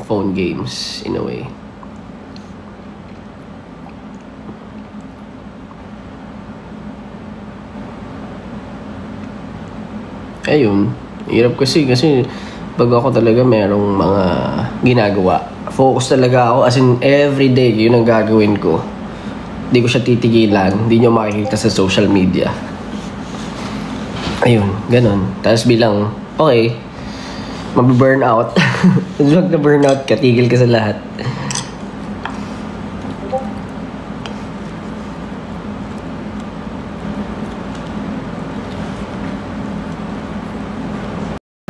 phone games in a way. Ayun, hirap kasi pag ako talaga merong mga ginagawa, focus talaga ako, as in everyday yun ang gagawin ko. Hindi ko siya titigilan, hindi nyo makikita sa social media. Ayun, ganun. Tapos bilang, okay, mabiburn out. Huwag na burnout ka, tigil ka sa lahat.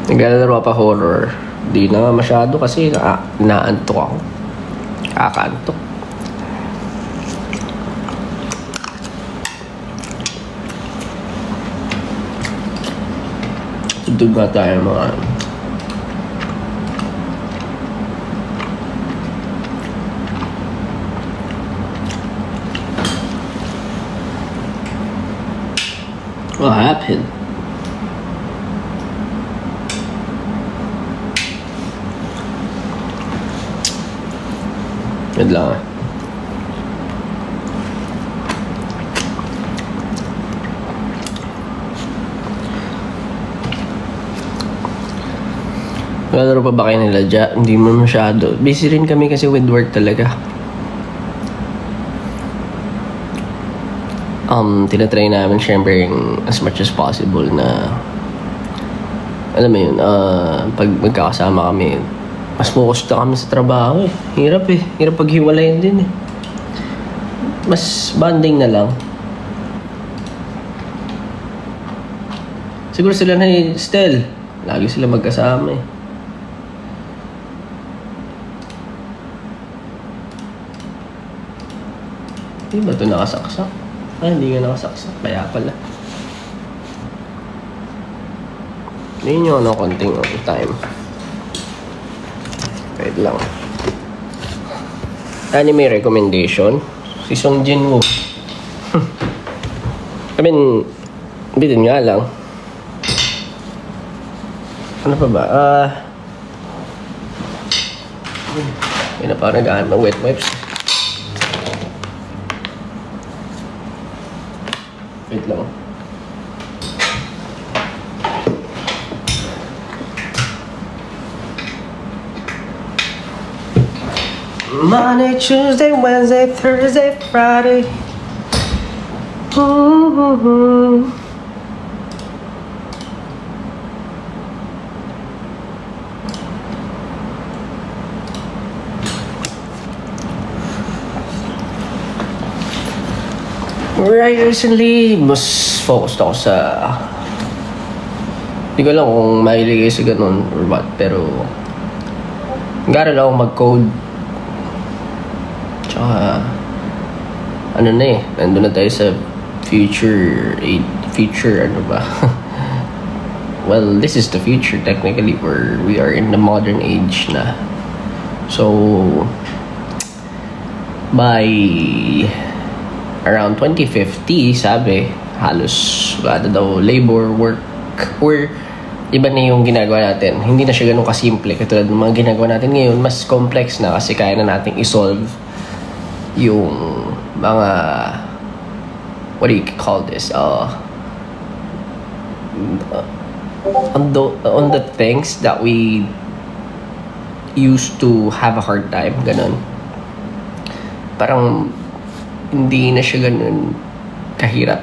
Naglalaro pa horror. Di na masyado kasi naantok ako. Kakaantok. Doon ba tayo mga what happened? Good lang. Laro pa ba kayo nila dyan? Hindi mo masyado. Busy rin kami kasi with work talaga. Tinatry namin syempre as much as possible na alam mo yun, pag magkakasama kami, mas focused na kami sa trabaho eh. Hirap eh. Hirap paghiwalayan din eh. Mas bonding na lang. Siguro sila na ni Stel. Lagi sila magkasama eh. Hindi ba ito nakasaksak? Hindi nga nakasaksak. Kaya pala. Hindi nyo ano konting time. Wait lang. Anime recommendation. Si Song Jin-woo. I mean, bitin nga lang. Ano pa ba? Yun na parang nag-ahan ng wet wipes. Wait lang. Monday, Tuesday, Wednesday, Thursday, Friday. Right, recently, mas focused ako sa... Hindi ko alam kung mahilig sa ganun or what, pero... Nag-aaral ako mag-code. Tsaka... Ano na eh, nandun na tayo sa future ano ba? Well, this is the future technically, where we are in the modern age na. So... By... Around 2050, sabi, halos wala daw labor work or iba na yung ginagawa natin. Hindi na siya ganun kasimple katulad ng mga ginagawa natin ngayon. Mas complex na kasi kaya na nating isolve yung mga what do you call this? On the things that we used to have a hard time, ganun. Parang hindi na siya ganun kahirap.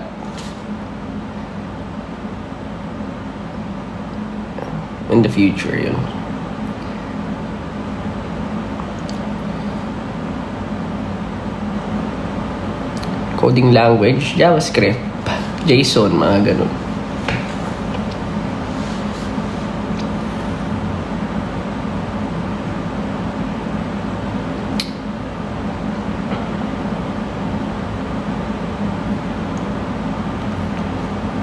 In the future, yun. Coding language, JavaScript, JSON, mga ganun.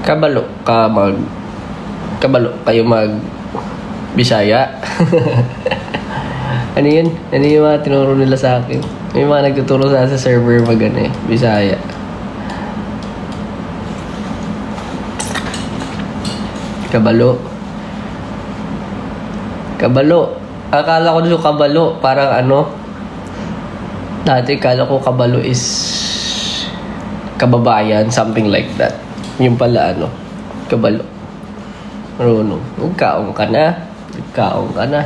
Kabalo kayo mag Bisaya. Ano yun? Ano yung mga tinuro nila sa akin? May mga nagtuturo sa server mag Bisaya. Kabalo. Akala ko doon kabalo, parang ano, dati akala ko kabalo is kababayan, something like that. Yung pala ano, kabalo. Marunong. Magkaong ka na. Magkaong ka na.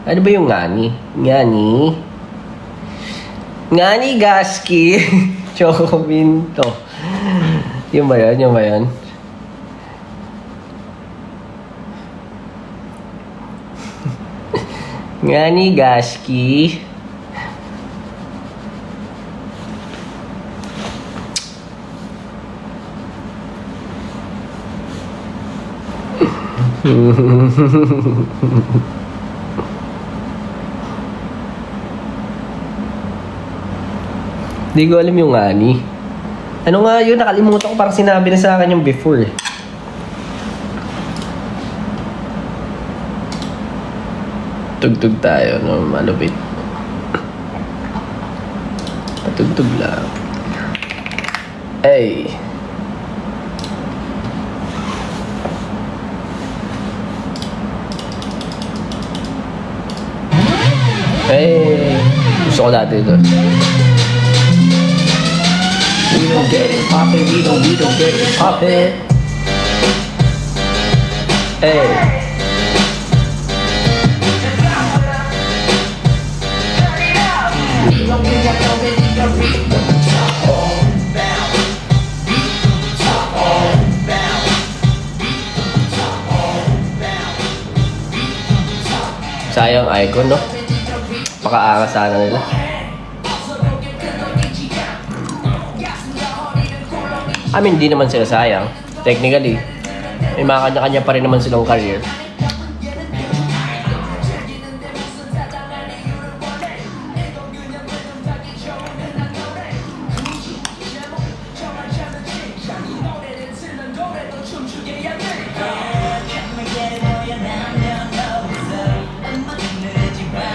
Ano ba yung ngani? Ngani? Ngani Gaski. Choco Minto. Yung ba yan? Yung ba yan? Ngani Gaski. Hindi ko alam yung ngani. Ano nga yun? Nakalimutan ko, parang sinabi na sa akin yung before. Tugtog tayo, no? Malupit. Patugtog lang. Hey! Hey! Gusto ko dati ito. We don't get it poppin', we don't get it poppin'. Hey! Sayang icon, no? Pakaangas sana nila. I mean, di naman sila sayang. Technically, may mga kanya-kanya pa rin naman silang career.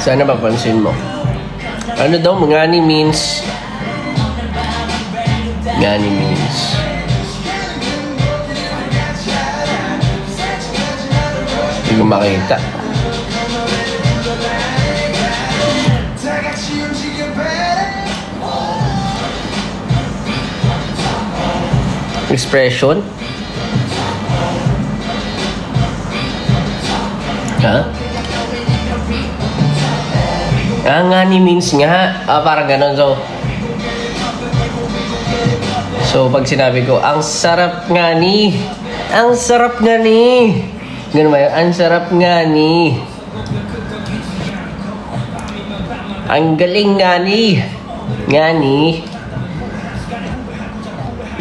Sana mapansin mo. Ano daw, ngani means... Ngani means... Hindi ko makita. Expression? Ha? Ngani means nga. Parang ganon. So, pag sinabi ko, ang sarap nga ni. Ang sarap nga ni. Ganun ba yun? Ang sarap nga ni. Ang galing nga ni. Nga ni.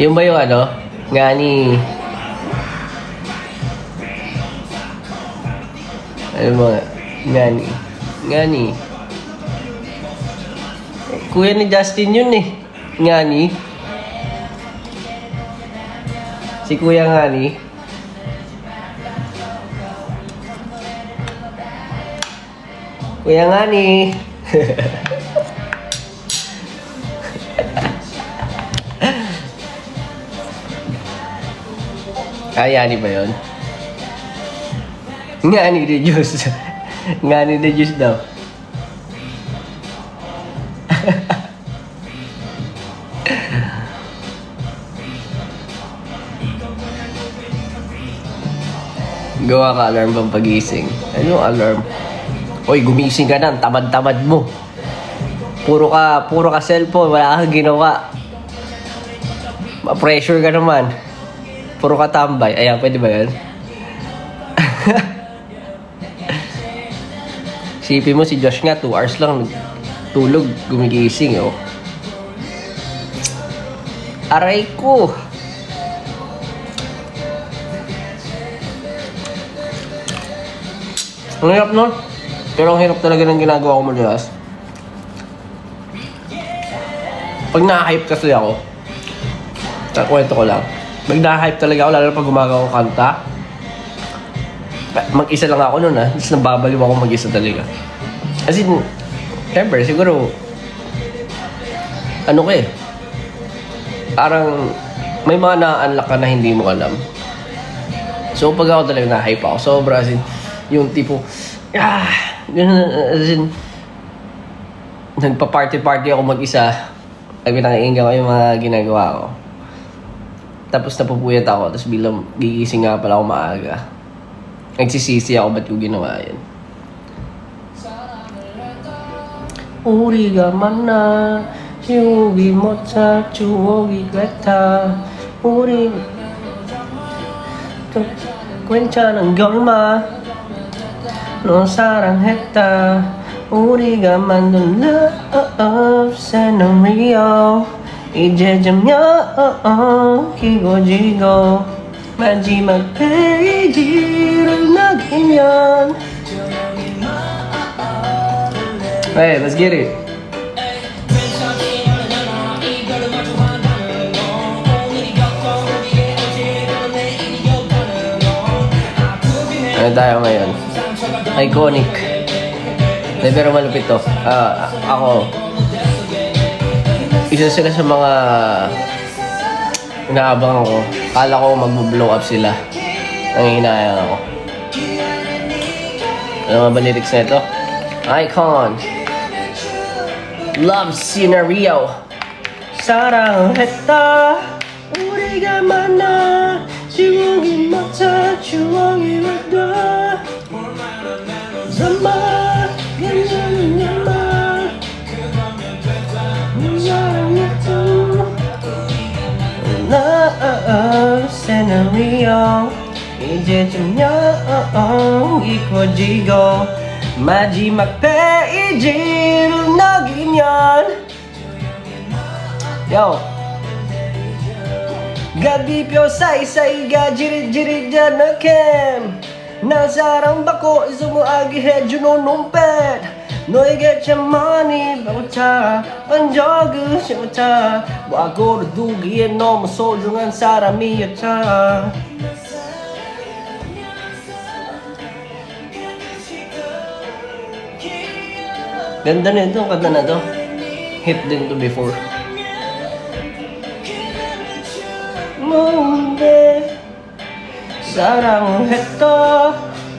Yung ba yung ano? Nga ni. Ano mo nga? Nga ni. Nga ni. Kuya ni Justin yun eh. Nga ni. Si Kuya nga ni. Kuya nga ni. Kaya ni ba yun? Nga ni the juice. Nga ni the juice daw. Gawa ka alarm pang pagising. Ano alarm? Oy, gumising ka na, tamad-tamad mo. Puro ka cellphone, wala kang ginawa. Ma-pressure ka naman. Puro ka tambay. Ayan, pwede ba yan? Sipin mo si Josh nga, 2 hours lang tulog, gumigising, oh. Aray ko! Ang hirap nun. Pero ang hirap talaga ng ginagawa ko madalas. Pag na-hype kasi ako, kwento ko lang. Pag na-hype talaga ako, lalo na pag gumagawa ko kanta, mag-isa lang ako nun, ha. Tapos nababaliw ako mag-isa talaga. As in, siyempre, siguro, ano ka eh, parang may mga na-unlock ka na hindi mo alam. So pag ako talaga na-hype ako, sobra, as in, yung tipo, as in, nagpa-party-party ako mag-isa. Pinangiinggan ko yung mga ginagawa ko. Tapos napupuyat ako, tapos bilang gigising nga pala ako maaga. Nagsisisi ako, ba't ko ginawa yun? 우리가 만나 지우기 못할 추억이 같아 우리 괜찮은 결말 넌 사랑했다 우리가 만든 love scenario 이제 좀 기고지고 마지막 페이지를 넘기면 Hey, let's get it. Ano tayo ngayon? Iconic. Pero malupit to. Ako, isa sila sa mga inaabangan ko. Kala ko mag-blow up sila. Nangihinayang ako. Ano nga ba lyrics na ito? Icon. Love scenario. 사랑했다 우리가 만나 지우기 못할 추억이 왔다 정말 괜찮은 말 사랑했다 Love scenario 이제 좀 익어지고 마지막 페이지를 넘기면 Yo 가비표 사이사이가 지릿지릿하게 난 사랑받고 수무하게 해주는 눈빛 너에게 참 많이 배웠다 본 적은 싫다 과거를 두기에 너무 소중한 사람이었다 Ganda na ito, kanta na to. Hit din to before. 뭔데 사랑했다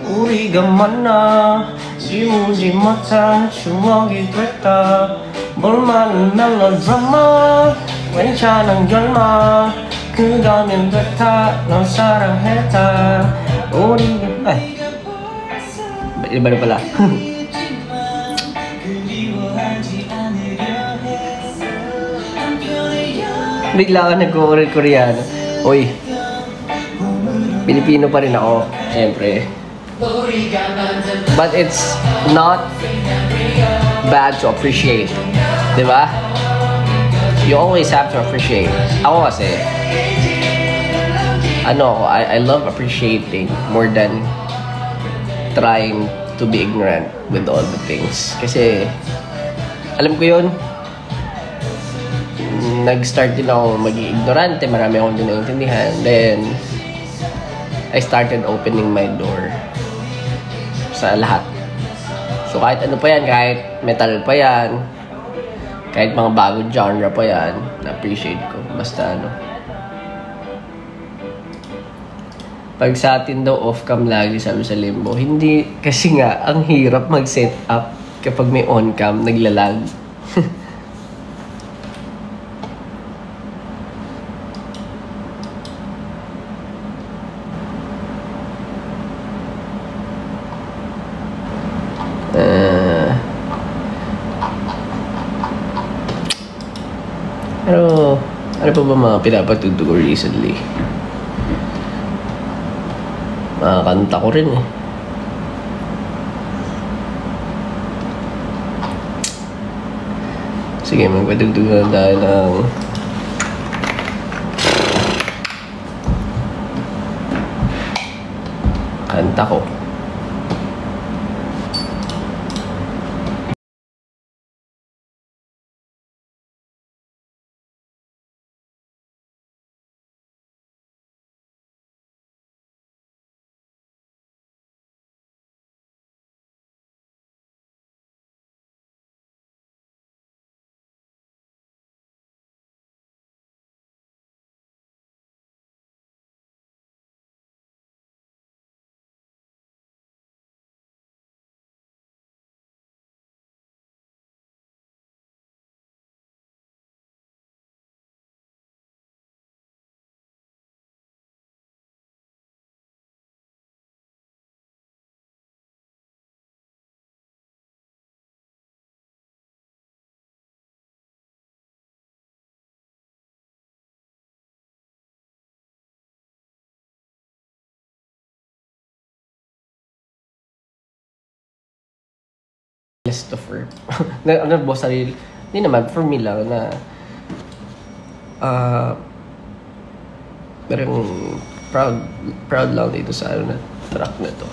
우리가 만나 지우지 못한 추억이 됐다 볼만한 멜로드라마 괜찮은 결말 그거면 됐다 넌 사랑했다 우리가 iba na pala bigla ka nag-Koreano. Uy, Pilipino pa rin ako, siyempre. But it's not bad to appreciate. Diba? You always have to appreciate. Ako kasi, I love appreciating more than trying to be ignorant with all the things. Kasi, alam ko yun, nag-start din ako maging ignorante, marami akong din naintindihan. Then, I started opening my door sa lahat. So, kahit ano pa yan, kahit metal pa yan, kahit mga bagong genre pa yan, na-appreciate ko. Basta pag sa atin daw off-cam lagi, sabi sa Limbo, hindi, kasi nga, ang hirap mag-set up kapag may on-cam, naglalag. Pero, ano pa ba mga pinapatugtog ko recently? Mga kanta ko rin eh. Sige, magpatugtog na tayo ng kanta ko. best of work. Ano ba sarili? Hindi naman, for me lang na parang proud lang dito sa ano na track na to.